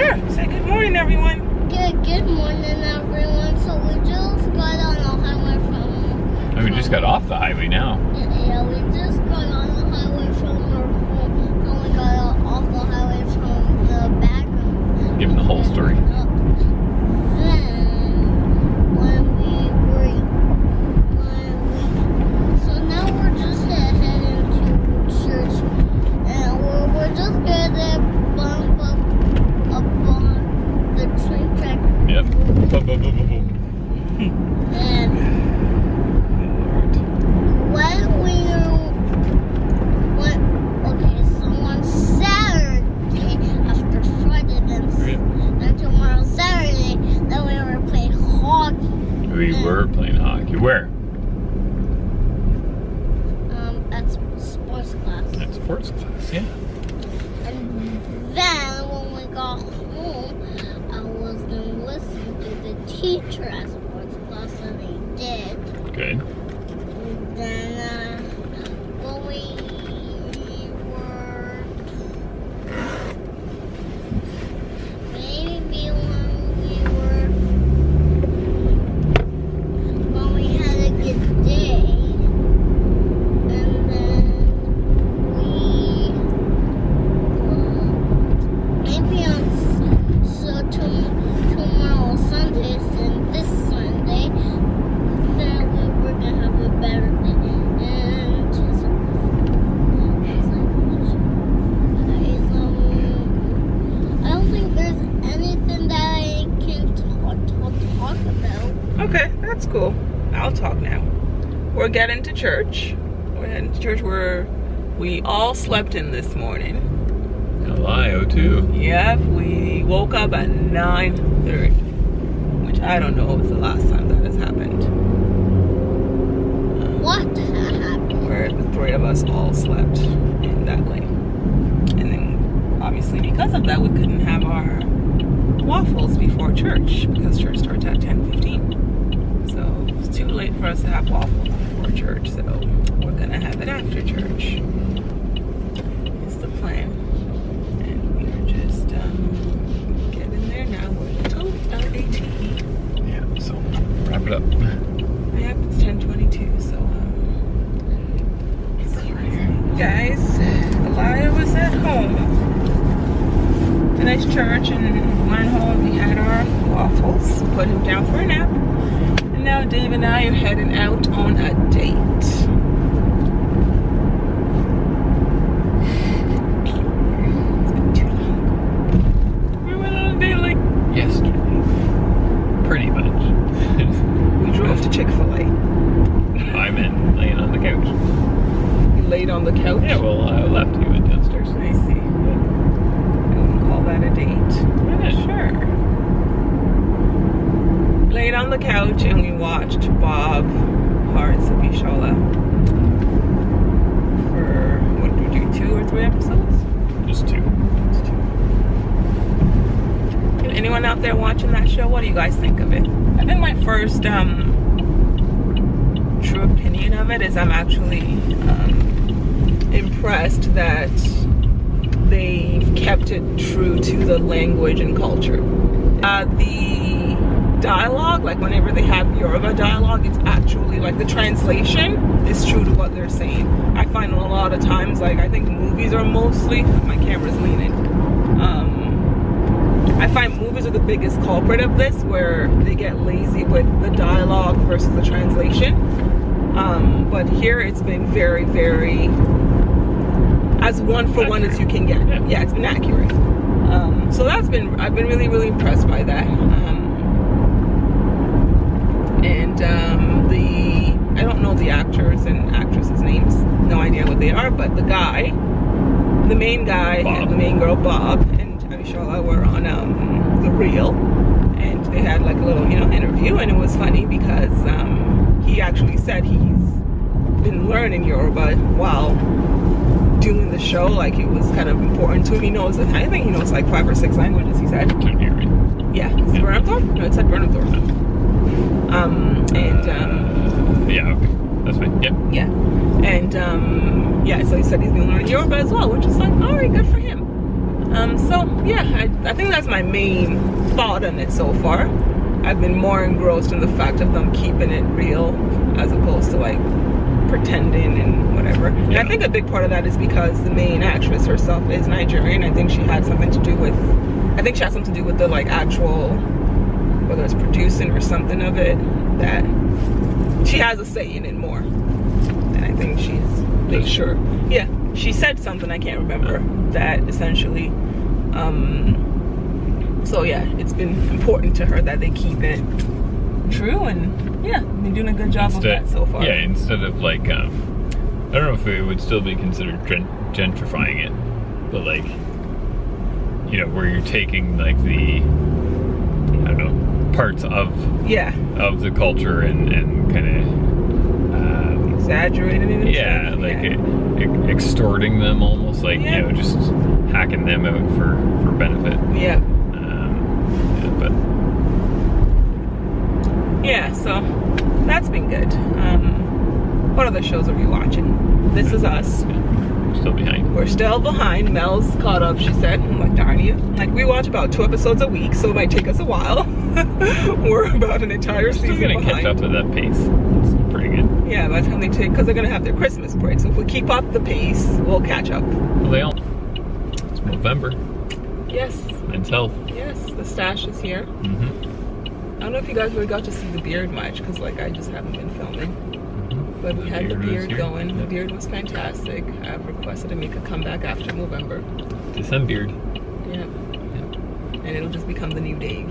Sure. Say good morning, everyone. Good morning, everyone. So we just got on the highway from... And we just got off the highway now. Yeah, we just got on the highway from our home. And we got off the highway from the back room. Give them the whole story. So now we're just heading to church. And we're just gonna bump up on the train track. Yep. Boom, boom, boom, boom, boom. And on Saturday, after Friday, then tomorrow Saturday, then we were playing hockey. We were playing hockey. Where? At sports class. At sports class, yeah. And then when we got home, I was going to listen to the teacher at sports class, and they did. Good. And then when we were when we had a good day, and then tomorrow Sunday and this Sunday, then we were gonna have a better day. And I don't think there's anything that I can talk about. Okay, that's cool. I'll talk now. We're getting to church. We're heading to church where we all slept in this morning. Ohio too. Yep, we woke up at 9:30, which I don't know if it's the last time that has happened. What happened? Where the three of us all slept in that way. And then, obviously, because of that, we couldn't have our waffles before church because church starts at 10:15. So it's too late for us to have waffles before church. So we're gonna have it after church. Is the plan. Getting there now. We're told ATE. Yeah, so wrap it up. Yep, it's 10:22. So guys, Elia was at home. Finished church and went home. We had our waffles. Put him down for a nap. And now Dave and I are heading out on a date. Yesterday. Pretty much. We drove to Chick-fil-A. I'm in, laying on the couch. You laid on the couch? Yeah, well, I left you went downstairs. I see. I wouldn't call that a date. Yeah, Sure. Laid on the couch and we watched Bob Hearts of Bishola for, what did we do, 2 or 3 episodes? Just 2. Anyone out there watching that show, what do you guys think of it? I think my first true opinion of it is I'm actually impressed that they've kept it true to the language and culture. The dialogue, like whenever they have Yoruba dialogue, it's actually like the translation is true to what they're saying. I find a lot of times, like I think movies are mostly, my camera's leaning, I find movies are the biggest culprit of this, where they get lazy with the dialogue versus the translation. But here it's been very, very as one for one as you can get. Yeah, it's been accurate. So I've been really, really impressed by that. I don't know the actors and actresses' names, no idea what they are, but the main guy, Bob. and the main girl, Bob, and Abishola were on The Real, and they had like a little, interview, and it was funny because he actually said he's been learning Yoruba while doing the show. Like it was kind of important to him. He knows, I think he knows like 5 or 6 languages, he said. Yeah, is it Bernthorpe? No, it said Bernthorpe. Yeah, okay. That's fine. Yep. Yeah. And yeah, so he said he's been learning Yoruba as well, which is like, all right, good for him. So yeah, I think that's my main thought on it so far. I've been more engrossed in the fact of them keeping it real as opposed to like pretending and whatever. And I think a big part of that is because the main actress herself is Nigerian. I think she had something to do with, the like actual, whether it's producing or something of it, that she has a say in it more. And I think she's made sure. Yeah, she said something, I can't remember, that essentially, so yeah, it's been important to her that they keep it true, and yeah, been doing a good job of that so far. Yeah, instead of like, I don't know if it would still be considered gentrifying it, but like, you know, where you're taking like the, I don't know, parts of the culture and kind of exaggerating it. Yeah, like extorting them almost, like you know, just hacking them out for benefit. Yeah. But yeah, so that's been good. What other shows are we watching? This Is Us. Still behind. We're still behind. Mel's caught up, she said. I'm like, darn you. Like, we watch about 2 episodes a week, so it might take us a while. We're about an entire season behind. We're still gonna catch up at that pace. It's pretty good. Yeah, by the time they take, because they're gonna have their Christmas break. So if we keep up the pace, we'll catch up. Well, it's November. Yes. Men's health. Yes, the stash is here. I don't know if you guys really got to see the beard much, because like I just haven't been filming. But we had the beard going. The beard was fantastic. I've requested to make a comeback after November. December. Yeah. And it'll just become the new Dave.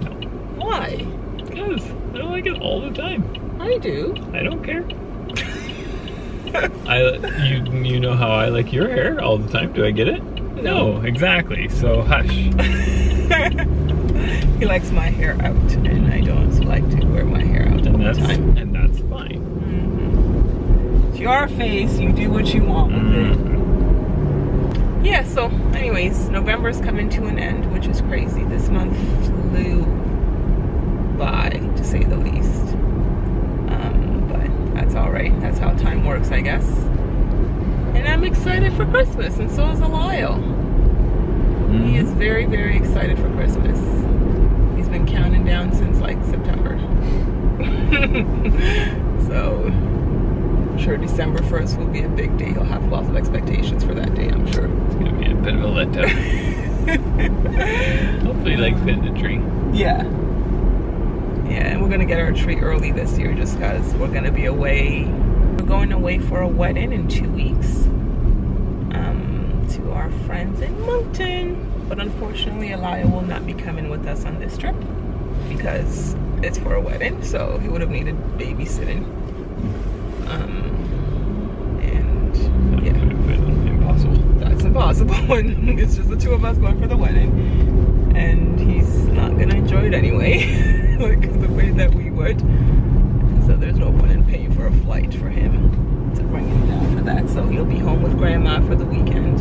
No. Why? Because I like it all the time. I do. I don't care. You know how I like your hair all the time. Do I get it? No, exactly. So hush. He likes my hair out, and I don't like to wear my hair out all the time. And that's fine. It's your face. You do what you want with it. Yeah, so anyways, November's coming to an end, which is crazy. This month flew by, to say the least. But that's all right. That's how time works, I guess. And I'm excited for Christmas, and so is Eliel. He is very, very excited for Christmas. He's been counting down since like September. So I'm sure December 1st will be a big day. He'll have lots of expectations for that day, I'm sure. It's gonna be a bit of a letdown. Hopefully he likes hitting the tree. Yeah. Yeah, and we're gonna get our tree early this year just because we're gonna be away. We're going away for a wedding in 2 weeks. To our friends in Moncton. But unfortunately, Eliel will not be coming with us on this trip because it's for a wedding, so he would have needed babysitting. And yeah, that would have been impossible. That's impossible when it's just the 2 of us going for the wedding, and he's not gonna enjoy it anyway, like the way that we would. So there's no point in paying for a flight for him to bring him down for that. So he'll be home with Grandma for the weekend,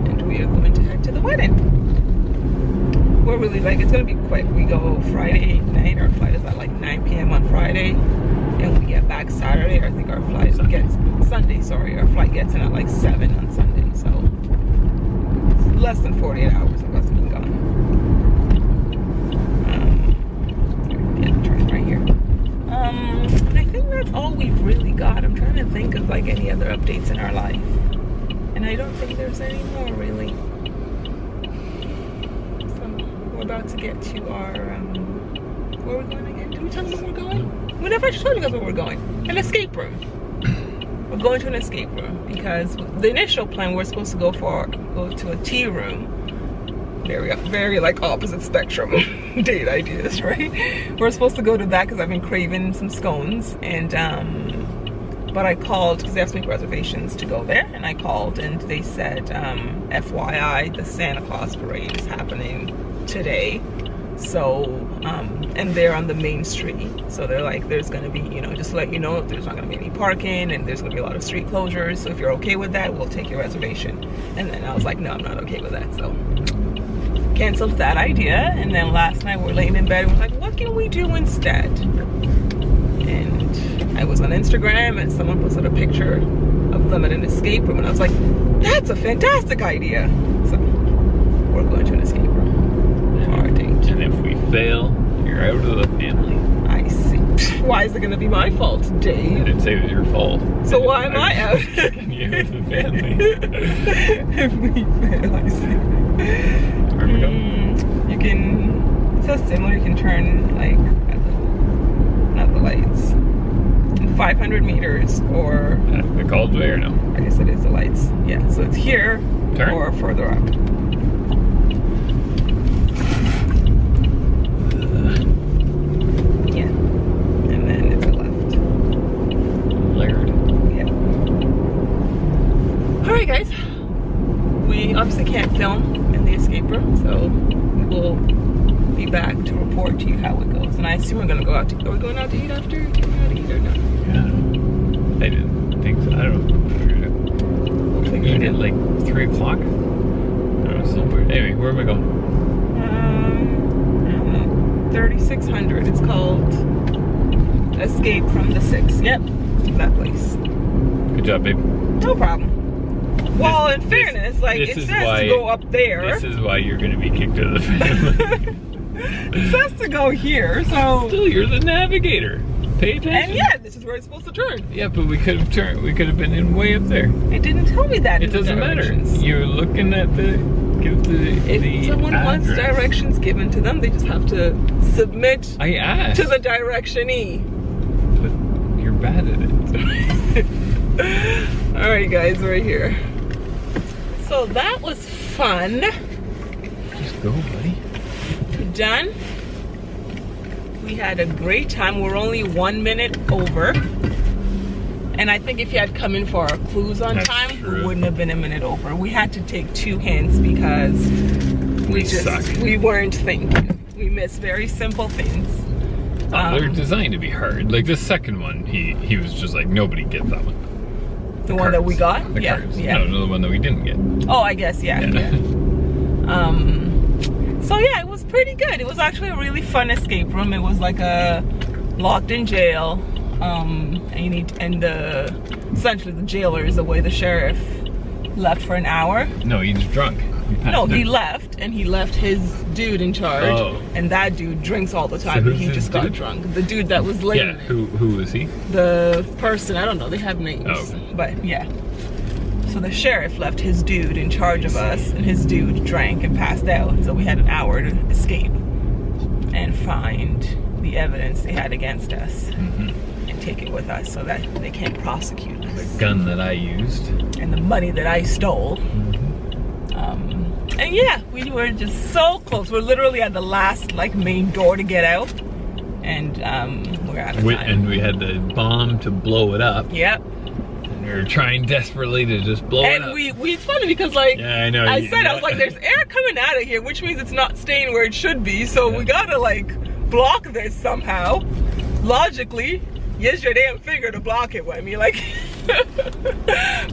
and we are going to head to the wedding. We're really like, it's gonna be quick. We go Friday night. Our flight is at like 9 p.m. on Friday, and we get back Saturday. I think our flight gets Sunday. Sorry, our flight gets in at like 7 on Sunday. So it's less than 48 hours of us being gone. Yeah, turn right here. And I think that's all we've really got. I'm trying to think of like any other updates in our life, and I don't think there's any more really. We're about to get to our, where are we going again? Did we tell them where we're going? We never told you guys where we're going. An escape room. We're going to an escape room because the initial plan, we're supposed to go to a tea room. Very like opposite spectrum date ideas, right? We're supposed to go to that because I've been craving some scones, and but I called because they have to make reservations to go there, and I called and they said, FYI, the Santa Claus parade is happening today. So and they're on the main street, so they're like, there's gonna be, you know, just to let you know, there's not gonna be any parking, and there's gonna be a lot of street closures, so if you're okay with that, we'll take your reservation. And then I was like, no, I'm not okay with that, so canceled that idea. And then last night we're laying in bed and we're like, what can we do instead? And I was on Instagram and someone posted a picture of them at an escape room, and I was like, that's a fantastic idea. So it gonna be my fault, I Dave? didn't say it was your fault. So why am I out? You with the family. If we fail, I see. Where we going? You can, it says similar, you can turn like at not the lights. 500 meters or... The called way or no? I guess it is the lights. Yeah, so it's here Turn. or further up. Yeah. And then it's a left. Layered. Yeah. Alright guys. We obviously can't film in the escape room, so we will be back to report to you how it goes. And I assume we're gonna go out to eat. Are we going out to eat after? Are we going out to eat or no? Yeah. I didn't think so. I don't know. We'll figure You it did out. like 3 o'clock? That was so weird. Anyway, where am I going? I don't know. 3600. It's called Escape from the Six. Yep, that place. Good job, babe. No problem. Well, in fairness, like it says to go up there. This is why you're going to be kicked out of the family. It says to go here, so. Still, you're the navigator. Pay attention. And yeah, this is where it's supposed to turn. Yeah, but we could have turned. We could have been in way up there. It didn't tell me that. It doesn't matter. You're looking at the. Give the. If someone wants address. directions given to them, they just have to submit I asked. to the directionee. But you're bad at it. All right, guys, we're here. So that was fun. Just go, buddy. Done. We had a great time. We're only 1 minute over. And I think if you had come in for our clues on That's time, true. we wouldn't have been a minute over. We had to take 2 hints because suck. we weren't thinking. We missed very simple things. They're designed to be hard. Like the second one, he was just like, nobody gets that one. The one that we got? The Yeah, cards. yeah. No, the one that we didn't get. Oh, I guess, yeah. So yeah, it was pretty good. It was actually a really fun escape room. It was like a locked in jail. Essentially the jailer is away. The sheriff left for an hour. No, he's drunk. No, he left, and he left his dude in charge. Oh. And that dude drinks all the time, So but who's he his just got dude? drunk. The dude that was late. Yeah, who was he? The person, I don't know, they have names. Oh, okay. But yeah. So the sheriff left his dude in charge of us, and his dude drank and passed out. So we had an hour to escape and find the evidence they had against us and take it with us so that they can't prosecute us. The gun that I used. And the money that I stole. And yeah, we were just so close. We're literally at the last main door to get out. And we're out of time. And we had the bomb to blow it up. Yep. We were trying desperately to just blow it And up. it's funny because Yeah, I know. I was like, there's air coming out of here, which means it's not staying where it should be. So we gotta block this somehow. Logically, use your damn finger to block it, Wemi.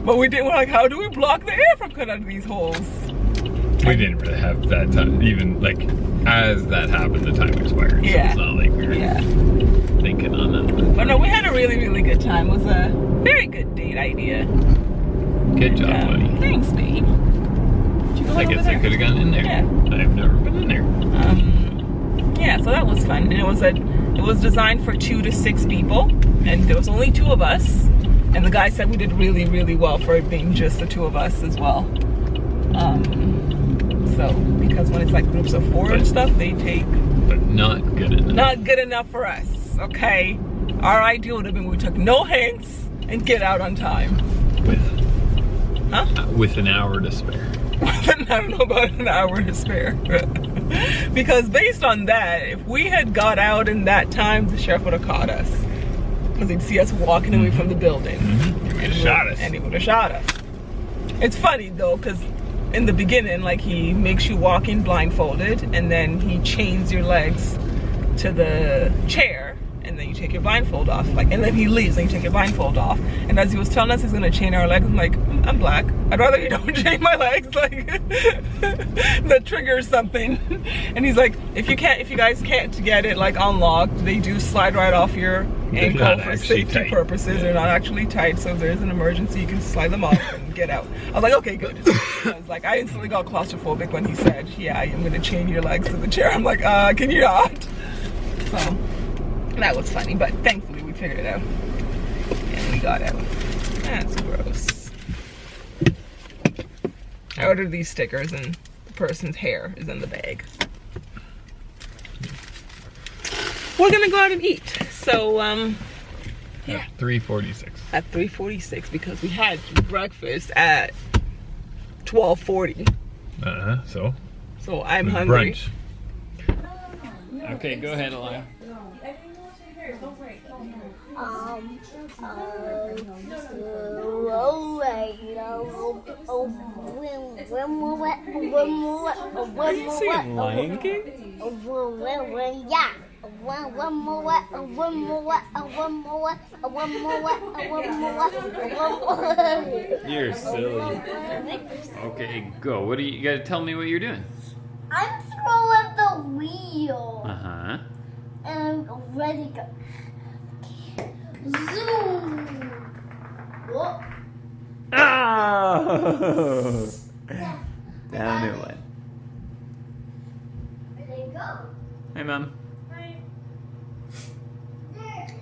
But we didn't. We're like, how do we block the air from coming out of these holes? We didn't really have that time. Even as that happened, the time expired. Yeah. So it's not like we were thinking on that one. But no, we had a really, really good time. It was a very good date idea. Good job, buddy. Thanks, babe. Did you go I over guess I there? could have gone in there. Yeah. I've never been in there. Yeah, so that was fun. And it was designed for 2 to 6 people, and there was only 2 of us. And the guy said we did really, really well for it being just the 2 of us as well. So because when it's groups of 4 and stuff, they take. But not good enough. Not good enough for us. Okay, our ideal would have been we took no hints and get out on time. With an hour to spare. I don't know about an hour to spare. Because based on that, if we had got out in that time, the sheriff would have caught us. Because he'd see us walking away from the building. He would have shot us. And he would have shot us. It's funny though, because in the beginning, he makes you walk in blindfolded, and then he chains your legs to the chair, and then you take your blindfold off. And then he leaves, and you take your blindfold off. And as he was telling us he's gonna chain our legs, I'm like, I'm black. I'd rather you don't chain my legs. That triggers something. And he's like, if you guys can't get it unlocked, they do slide right off your ankle for safety purposes. They're not actually tight, so if there's an emergency, you can slide them off and get out. I was like, okay, good. I instantly got claustrophobic when he said, yeah, I'm gonna chain your legs to the chair. I'm like, can you not? So that was funny, but thankfully we figured it out. And we got out. That's gross. I ordered these stickers and the person's hair is in the bag. We're gonna go out and eat. So, yeah. At 3:46. At 3:46 because we had breakfast at 12:40. So I'm hungry. brunch. Okay, go ahead, Alaya. Are you singing Lion King? Yeah. One more. You're silly. Okay, go. What do you gotta tell me what you're doing? I'm throwing the wheel. Uh-huh. And I'm ready to go. Zoom. Whoa. Oh! Down it went. There you go. Hey, Mom.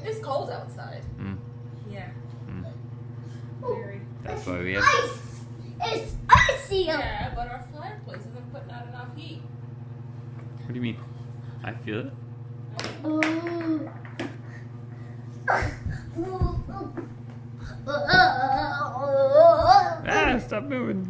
It's cold outside. Mm. Yeah. Ooh, That's why we have. ice. It's icy. Yeah, but our fireplace isn't putting out enough heat. What do you mean? I feel it. Ooh. Ah, stop moving.